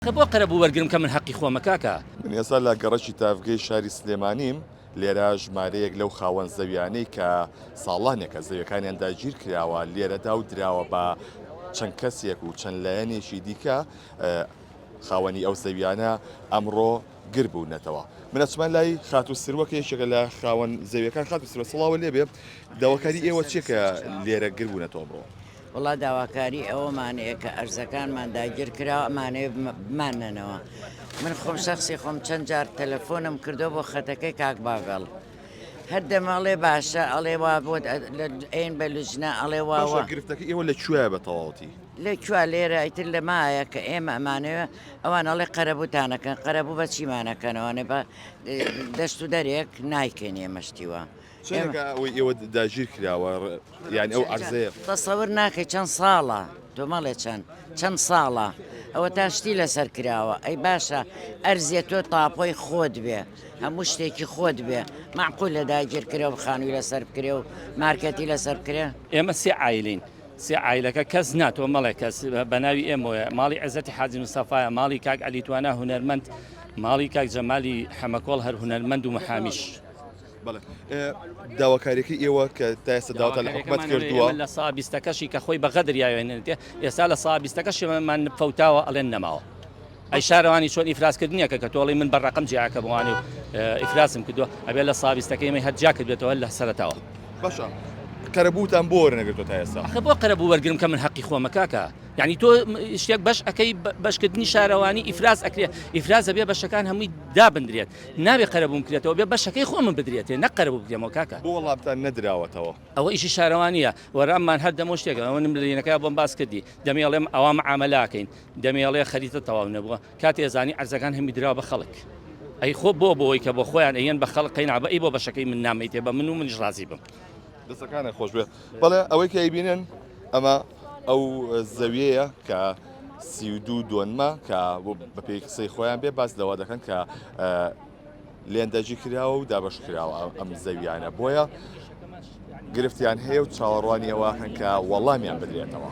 بۆ قەرەبوو وەرگرم کە من حەقی خۆمە کاکە. من ئێستا لە گەڕەکی تافگەی شاری سلێمانیم لێرە ژمارەیەک لەو خاوەن زەویانەی کە ساڵانێکە زەویەکانیان داگیر کراوە لێرەدا و دراوە بە چەند کەسێک و چەند لایەنێکی دیکە خاوەنی ئەو زەویانە ئەمڕۆ گر بوونەتەوە. منەچمان لای خاتو سروەکە یەکێکە لە خاوەن زەویەکان. خاتو سروە سڵاوە لێبێ، داواکاری ئێوە چێکە لێرە گر بوونەتەوە بڕۆ؟ وڵا داواکاری ئەوەمانەیە کە ئەرزەکانمان داگیر کراوە ئەمانەیە بمانەنەوە. من خۆم شخصی خۆم چەند جار تەلەفۆنم کردو بۆ خەتەکەی کاک باگەڵ، هەر دەماڵێ باشە ئەڵێ وا بۆ ئەین بە لوژنە ئەڵێ واوە. گرفتەکە ئێوە لە کوێە بە تەواوەتی؟ لەکوێ لێرە ئیتر لە مایە کە ئێمە ئەمانەوە ئەوان ئەڵێ قەرەبووتانەکەن، قەرەبوو بە چیمانەکەنەوەنێ بە دەست و دەرێک نایکەین ئێمەشتیوە. چێنێکە ئەوەی ئێوە داگیر کراوە یعنی ئەو عەرزەیە تەسەور ناکەی چەند ساڵە تۆ مەڵێ چەند ساڵە ئەوە تا شتی لەسەر کراوە. ئەی باشە ئەرزیە تۆ تاپۆی خۆت بێ، هەموو شتێکی خۆت بێ، معقول لە داگیر کرێ و خانووی لەسەر بکرێ و مارکەتی لەسەر کرێ. ئێمە سێ عایلین، سێ عایلەکە کەس ناتۆ مەڵێ کەس بەناوی ئێمەوە ماڵی عەزەتی حاجی مستەفایە، ماڵی کاک عەلیتوانە هونەرمەند، ماڵی کاک جەمالی حەمەکۆڵ هەر هونەرمەند و مەحامیش. داواکاریەکەی ئێوە کە تا ئێستا داواتە لە حکومەت کردووە لە سا 20ەکەشی کە خۆی بە غەدر یاوێنێتێ، ئێستا لە سا 20ەکەشمان فەوتاوە ئەڵێن نەماوە. ئەی شارەوانی چۆن ئیفراسکردنیەکە کە تۆڵی من بەڕقم جیاکە بوانێ و ئیفراسم کردووە ئەبێ لە سا 20ەکەی هەر جا کردێتەوە لە سەرەتاوە. باشە قەرەبووتان بۆ وەرنەگرتووە تا ئێستا؟ بۆ قەرەبوو وەرگرم کە من حەقی خۆمە کاکە، یعنی تۆ شتێک بەش ئەەکەی بەشکردنی شارەوانی ئیفراز ئەکرێ، ئیفراز ئەبێ بەشەکان هەمووی دابدرێت، نابێ قەرەبووم کرێتەوە بێ بەشەکەی خۆمم بدرێتێ نەک قەرەبوو بکرێمەوە کاکە. بۆ وەڵامتان نەدراوەتەوە؟ ئەوە ئیشی شارەوانیە وەراممان هەر دەمە شتێکە ئەوە لەینەکە بۆم باس کردی دەمێڵێم ئەوە معامەلاکەین، دەمێڵێ خەریتە تەواو نەبووە کاتی ئێزانی ئەرزەکان هەمی درا بە خەڵک. ئەی خۆ بۆی کە بۆ خۆیان ئەیەن بە خەڵک قەینابە ئەی بۆ بەشەکەی من نامەیتێ بە من و منیش ڕازی بم. دەستەکانە خۆش بێت. بەڵێ ئەوەی کە ئەیبینن ئەمە ئەو زەویەیە کە 32 دۆنمە کە بە پێی قسەی خۆیان بێ باس لەوە دەکەن کە لێندەجی کراوە و دابەش کراوە ئەم زەویانە، بۆیە گرفتیان هەیە و چاوەڕوانی ئەوەکەن کە وەڵامیان بدرێتەوە.